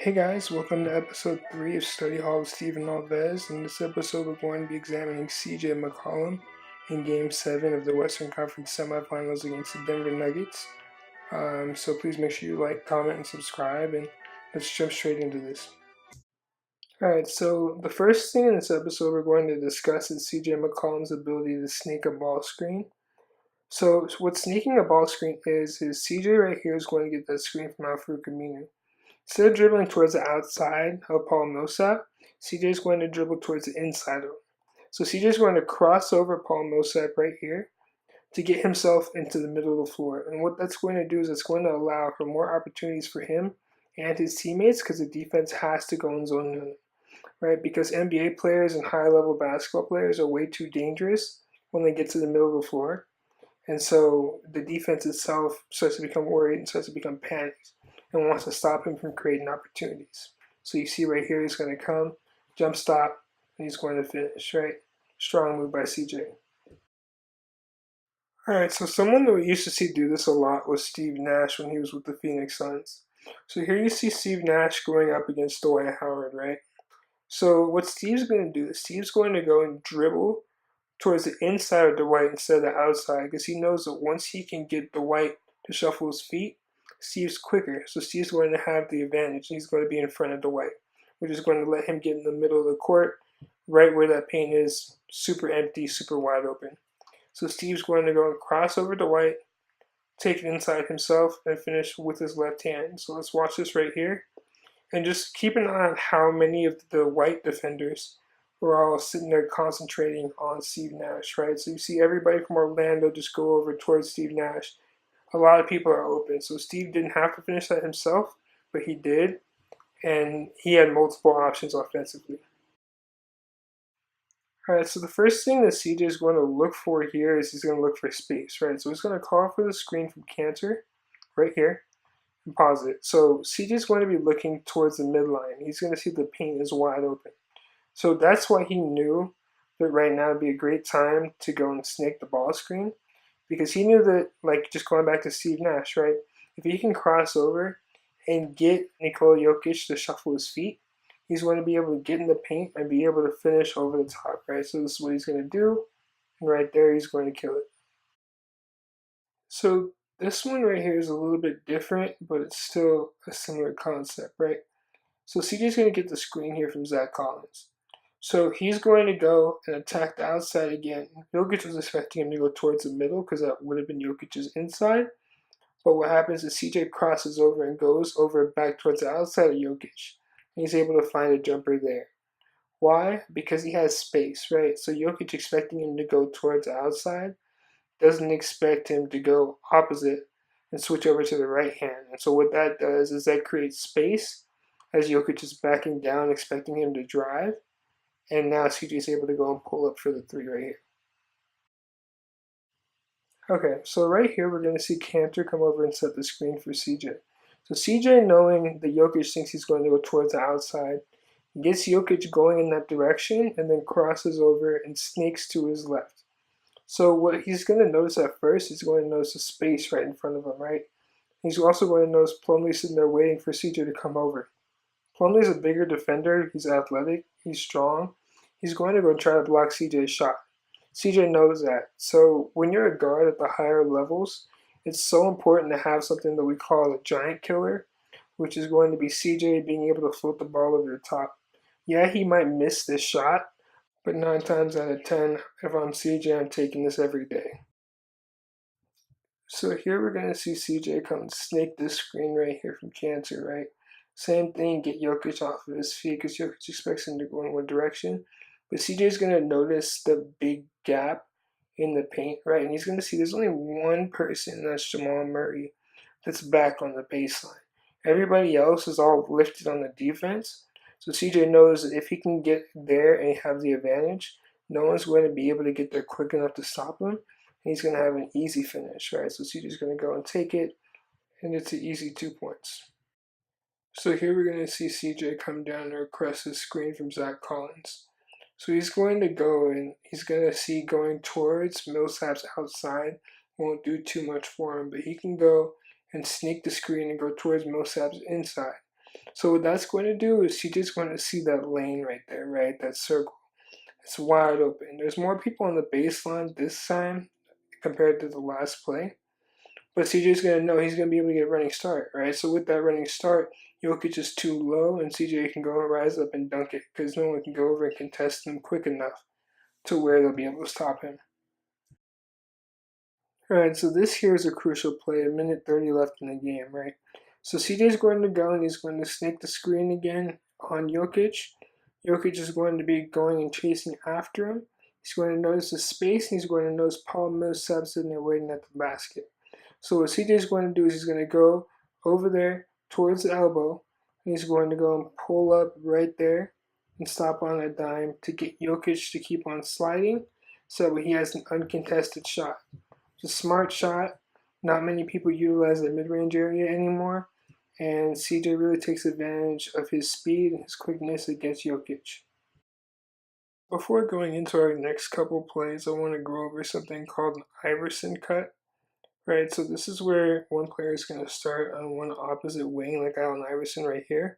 Hey guys, welcome to episode 3 of Study Hall with Steven Alves. In this episode, we're going to be examining CJ McCollum in Game 7 of the Western Conference semifinals against the Denver Nuggets. So please make sure you like, comment, and subscribe, and let's jump straight into this. Alright, so the first thing in this episode we're going to discuss is CJ McCollum's ability to sneak a ball screen. So what sneaking a ball screen is CJ right here is going to get that screen from Al-Farouq Aminu. Instead of dribbling towards the outside of Paul Millsap, CJ is going to dribble towards the inside of him. So CJ is going to cross over Paul Millsap right here to get himself into the middle of the floor. And what that's going to do is it's going to allow for more opportunities for him and his teammates because the defense has to go in zone unit, right? Because NBA players and high-level basketball players are way too dangerous when they get to the middle of the floor. And so the defense itself starts to become worried and starts to become panicked and wants to stop him from creating opportunities. So you see right here, he's going to come, jump stop, and he's going to finish, right? Strong move by CJ. All right, so someone that we used to see do this a lot was Steve Nash when he was with the Phoenix Suns. So here you see Steve Nash going up against Dwight Howard, right? So what Steve's going to do is Steve's going to go and dribble towards the inside of Dwight instead of the outside because he knows that once he can get Dwight to shuffle his feet, Steve's quicker. So Steve's going to have the advantage. He's going to be in front of Dwight, which is going to let him get in the middle of the court, right where that paint is, super empty, super wide open. So Steve's going to go and cross over Dwight, take it inside himself, and finish with his left hand. So let's watch this right here. And just keep an eye on how many of the white defenders were all sitting there concentrating on Steve Nash, right? So you see everybody from Orlando just go over towards Steve Nash. A lot of people are open. So Steve didn't have to finish that himself, but he did. And he had multiple options offensively. All right, so the first thing that CJ is going to look for here is he's going to look for space, right? So he's going to call for the screen from Cantor right here and pause it. So CJ is going to be looking towards the midline. He's going to see the paint is wide open. So that's why he knew that right now would be a great time to go and snake the ball screen because he knew that, like just going back to Steve Nash, right? If he can cross over and get Nikola Jokic to shuffle his feet, he's going to be able to get in the paint and be able to finish over the top, right? So this is what he's going to do. And right there, he's going to kill it. So this one right here is a little bit different, but it's still a similar concept, right? So CJ's going to get the screen here from Zach Collins. So he's going to go and attack the outside again. Jokic was expecting him to go towards the middle because that would have been Jokic's inside. But what happens is CJ crosses over and goes over back towards the outside of Jokic. And he's able to find a jumper there. Why? Because he has space, right? So Jokic expecting him to go towards the outside doesn't expect him to go opposite and switch over to the right hand. And so what that does is that creates space as Jokic is backing down, expecting him to drive. And now CJ is able to go and pull up for the three right here. Okay, so right here we're going to see Cantor come over and set the screen for CJ. So CJ, knowing that Jokic thinks he's going to go towards the outside, gets Jokic going in that direction and then crosses over and sneaks to his left. So what he's going to notice at first, he's going to notice the space right in front of him, right? He's also going to notice Plumlee sitting there waiting for CJ to come over. Plumlee's a bigger defender. He's athletic. He's strong. He's going to go try to block CJ's shot. CJ knows that. So when you're a guard at the higher levels, it's so important to have something that we call a giant killer, which is going to be CJ being able to float the ball over the top. Yeah, he might miss this shot, but 9 times out of 10, if I'm CJ, I'm taking this every day. So here we're going to see CJ come and snake this screen right here from Cantor, right? Same thing, get Jokic off of his feet because Jokic expects him to go in one direction. But CJ's going to notice the big gap in the paint, right? And he's going to see there's only one person, and that's Jamal Murray, that's back on the baseline. Everybody else is all lifted on the defense. So CJ knows that if he can get there and have the advantage, no one's going to be able to get there quick enough to stop him. And he's going to have an easy finish, right? So CJ's going to go and take it, and it's an easy 2 points. So here we're going to see CJ come down and request his screen from Zach Collins. So he's going to go and he's going to see going towards Millsap's outside won't do too much for him, but he can go and sneak the screen and go towards Millsap's inside. So what that's going to do is CJ's going to see that lane right there, right? That circle. It's wide open. There's more people on the baseline this time compared to the last play. But CJ's going to know he's going to be able to get a running start, right? So with that running start, Jokic is too low, and CJ can go and rise up and dunk it because no one can go over and contest him quick enough to where they'll be able to stop him. All right, so this here is a crucial play, a minute 30 left in the game, right? So CJ's going to go and he's going to snake the screen again on Jokic. Jokic is going to be going and chasing after him. He's going to notice the space, and he's going to notice Paul Millsap sitting there waiting at the basket. So what CJ is going to do is he's going to go over there towards the elbow, and he's going to go and pull up right there and stop on a dime to get Jokic to keep on sliding so that he has an uncontested shot. It's a smart shot. Not many people utilize the mid-range area anymore, and CJ really takes advantage of his speed and his quickness against Jokic. Before going into our next couple plays, I want to go over something called an Iverson cut. Right, so this is where one player is going to start on one opposite wing, like Allen Iverson right here.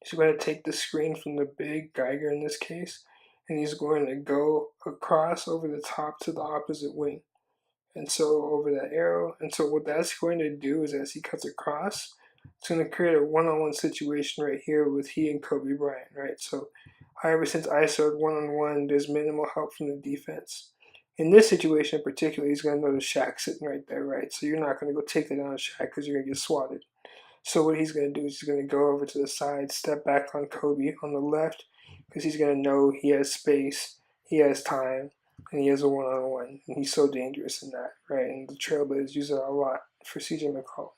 He's going to take the screen from the big Geiger in this case, and he's going to go across over the top to the opposite wing. And so over that arrow, and so what that's going to do is as he cuts across, it's going to create a one-on-one situation right here with he and Kobe Bryant, right? So Iverson's ISO'd one-on-one, there's minimal help from the defense. In this situation in particular, he's going to notice Shaq sitting right there, right? So you're not going to go take that down on Shaq because you're going to get swatted. So what he's going to do is he's going to go over to the side, step back on Kobe on the left because he's going to know he has space, he has time, and he has a one-on-one. And he's so dangerous in that, right? And the Trailblazers use it a lot for CJ McCollum.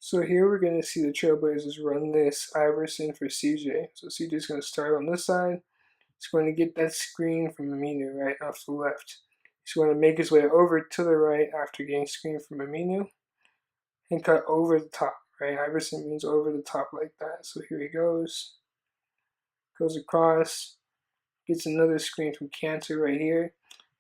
So here we're going to see the Trailblazers run this Iverson for CJ. So CJ's going to start on this side. He's going to get that screen from Aminu right off the left. He's going to make his way over to the right after getting screen from Aminu and cut over the top, right? Iverson means over the top like that. So here he goes across, gets another screen from Cantor right here.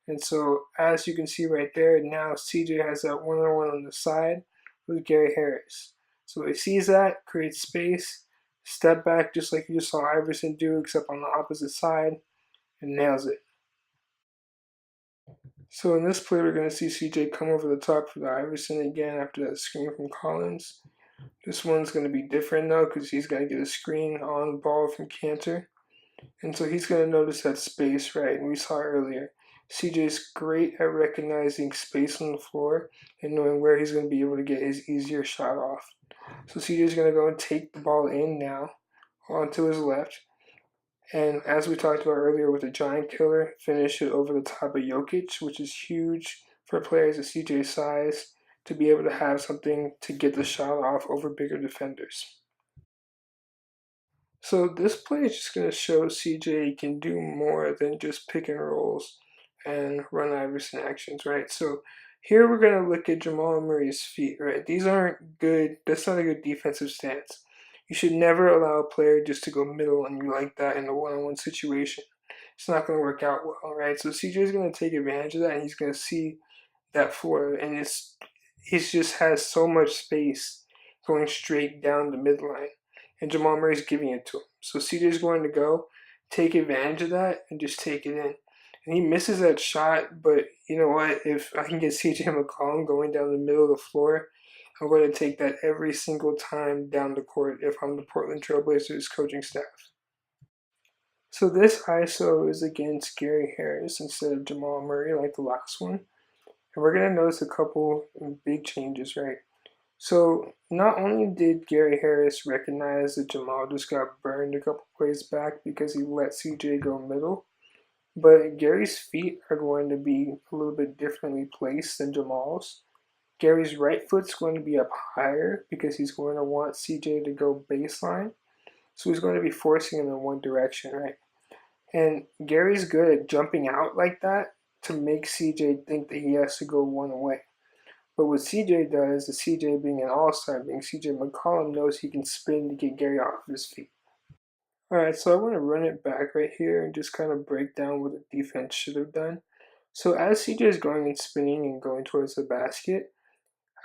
And so as you can see right there, now CJ has that one-on-one on the side with Gary Harris. So he sees that, creates space, step back just like you just saw Iverson do, except on the opposite side, and nails it. So in this play, we're going to see CJ come over the top for the Iverson again after that screen from Collins. This one's going to be different though because he's going to get a screen on ball from Cantor. And so he's going to notice that space, right? And we saw earlier, CJ's great at recognizing space on the floor and knowing where he's going to be able to get his easier shot off. So CJ's going to go and take the ball in now onto his left. And as we talked about earlier with the giant killer, finish it over the top of Jokic, which is huge for players of CJ's size to be able to have something to get the shot off over bigger defenders. So this play is just going to show CJ can do more than just pick and rolls and run Iverson actions, right? So here we're going to look at Jamal Murray's feet, right? These aren't good. That's not a good defensive stance. You should never allow a player just to go middle on you like that in a one-on-one situation. It's not going to work out well, right? So CJ is going to take advantage of that, and he's going to see that floor, and he just has so much space going straight down the midline, and Jamal Murray's giving it to him. So CJ is going to go take advantage of that and just take it in. And he misses that shot, but you know what? If I can get CJ McCollum going down the middle of the floor, I'm going to take that every single time down the court if I'm the Portland Trailblazers coaching staff. So this ISO is against Gary Harris instead of Jamal Murray like the last one. And we're going to notice a couple big changes, right? So not only did Gary Harris recognize that Jamal just got burned a couple plays back because he let CJ go middle, but Gary's feet are going to be a little bit differently placed than Jamal's. Gary's right foot's going to be up higher because he's going to want CJ to go baseline. So he's going to be forcing him in one direction, right? And Gary's good at jumping out like that to make CJ think that he has to go one way. But what CJ does, the CJ being an all-star, being CJ McCollum, knows he can spin to get Gary off of his feet. Alright, so I want to run it back right here and just kind of break down what the defense should have done. So as CJ is going and spinning and going towards the basket,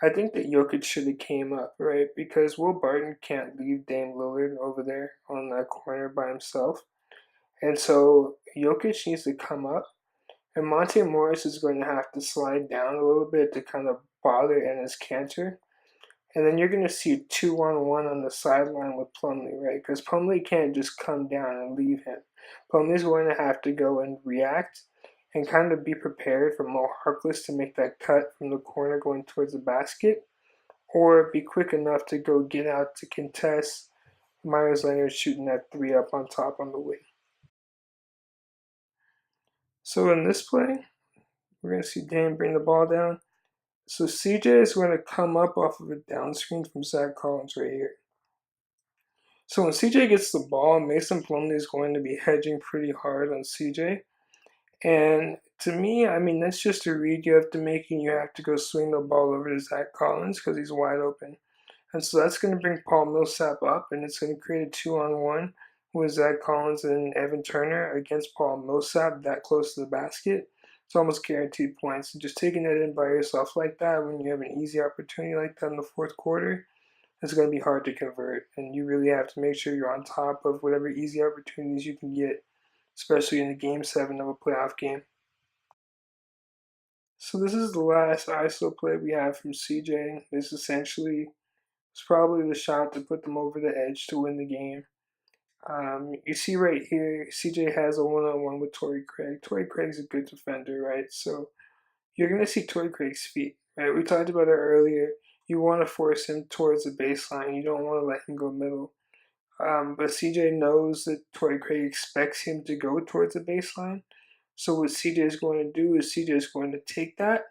I think that Jokic should have came up, right? Because Will Barton can't leave Dame Lillard over there on that corner by himself. And so Jokic needs to come up, and Monte Morris is going to have to slide down a little bit to kind of bother Enes Kanter. And then you're going to see a 2-on-1 on the sideline with Plumlee, right? Because Plumlee can't just come down and leave him. Plumlee's going to have to go and react and kind of be prepared for Mo Harkless to make that cut from the corner going towards the basket, or be quick enough to go get out to contest Myers Leonard shooting that three up on top on the wing. So in this play, we're going to see Dame bring the ball down. So CJ is going to come up off of a down screen from Zach Collins right here. So when CJ gets the ball, Mason Plumlee is going to be hedging pretty hard on CJ. And to me, I mean, that's just a read you have to make, and you have to go swing the ball over to Zach Collins because he's wide open. And so that's going to bring Paul Millsap up, and it's going to create a 2-on-1 with Zach Collins and Evan Turner against Paul Millsap that close to the basket. It's almost guaranteed points. And just taking that in by yourself like that when you have an easy opportunity like that in the fourth quarter, it's going to be hard to convert. And you really have to make sure you're on top of whatever easy opportunities you can get, especially in the Game 7 of a playoff game. So this is the last ISO play we have from CJ. This essentially is probably the shot to put them over the edge to win the game. You see right here, CJ has a one-on-one with Torrey Craig. Torrey Craig's a good defender, right? So you're going to see Torrey Craig's feet, right? We talked about it earlier. You want to force him towards the baseline. You don't want to let him go middle. But CJ knows that Torrey Craig expects him to go towards the baseline. So what CJ is going to do is CJ is going to take that,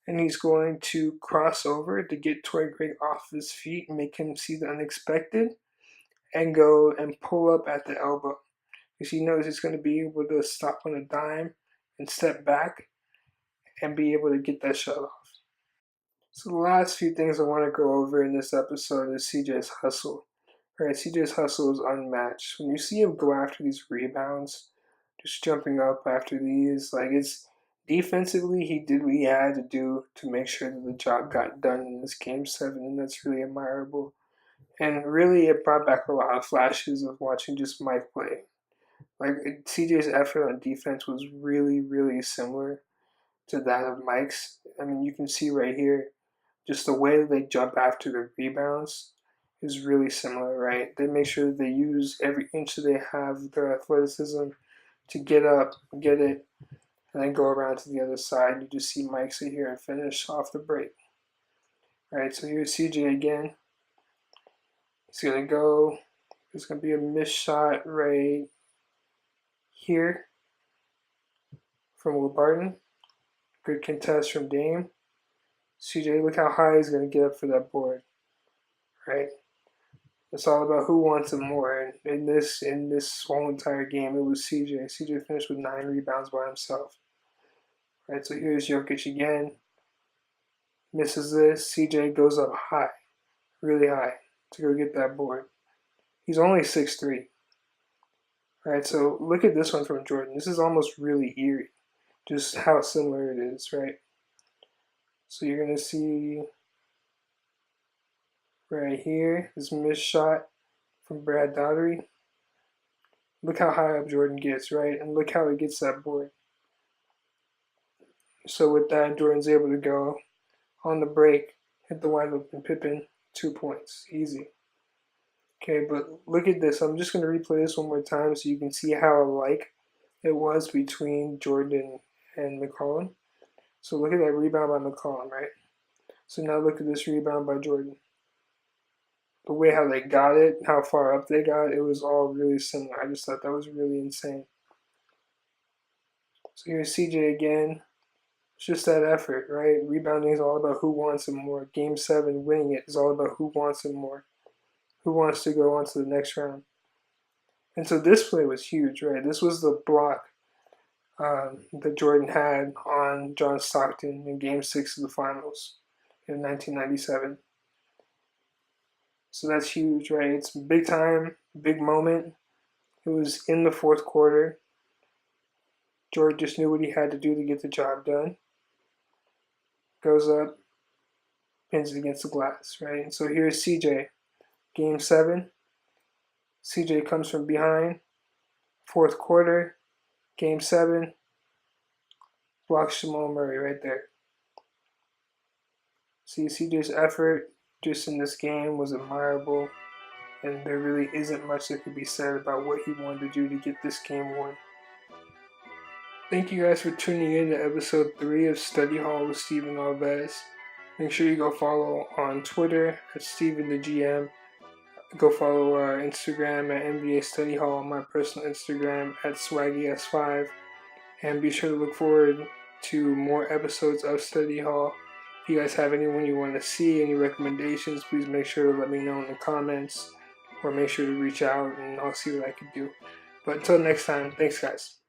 and he's going to cross over to get Torrey Craig off his feet and make him see the unexpected and go and pull up at the elbow. Because he knows he's going to be able to stop on a dime and step back and be able to get that shot off. So the last few things I want to go over in this episode is CJ's hustle. Right, CJ's hustle is unmatched. When you see him go after these rebounds, just jumping up after these, like it's defensively, he did what he had to do to make sure that the job got done in this Game 7, and that's really admirable. And really, it brought back a lot of flashes of watching just Mike play. Like, CJ's effort on defense was really, really similar to that of Mike's. I mean, you can see right here, just the way that they jump after the rebounds is really similar, right? They make sure that they use every inch that they have their athleticism to get up, get it, and then go around to the other side. You just see Mike sit here and finish off the break. All right, so here's CJ again. He's going to go. There's going to be a missed shot right here from Will Barton. Good contest from Dame. CJ, look how high he's going to get up for that board. Right? It's all about who wants it more. And in this whole entire game, it was CJ. CJ finished with 9 rebounds by himself. Right, so here's Jokic again. Misses this. CJ goes up high, really high, to go get that board. He's only 6'3". Right, so look at this one from Jordan. This is almost really eerie, just how similar it is, right? So you're going to see right here, this missed shot from Brad Daugherty. Look how high up Jordan gets, right? And look how he gets that board. So with that, Jordan's able to go on the break, hit the wide open Pippen, 2 points, easy. Okay, but look at this. I'm just going to replay this one more time so you can see how alike it was between Jordan and McCollum. So look at that rebound by McCollum, right? So now look at this rebound by Jordan. The way how they got it, how far up they got, it was all really similar. I just thought that was really insane. So here's CJ again. It's just that effort, right? Rebounding is all about who wants it more. Game 7, winning it is all about who wants it more. Who wants to go on to the next round. And so this play was huge, right? This was the block that Jordan had on John Stockton in Game 6 of the Finals in 1997. So that's huge, right? It's big time, big moment. It was in the fourth quarter. Jordan just knew what he had to do to get the job done. Goes up, pins it against the glass, right? And so here's CJ, game 7. CJ comes from behind, fourth quarter, game 7, blocks Jamal Murray right there. See, CJ's effort just in this game was admirable, and there really isn't much that could be said about what he wanted to do to get this game won. Thank you guys for tuning in to episode 3 of Study Hall with Steven Alves. Make sure you go follow on Twitter at Steven the GM. Go follow our Instagram at NBA Study Hall, my personal Instagram at SwaggyS5. And be sure to look forward to more episodes of Study Hall. If you guys have anyone you want to see, any recommendations, please make sure to let me know in the comments, or make sure to reach out and I'll see what I can do. But until next time, thanks guys.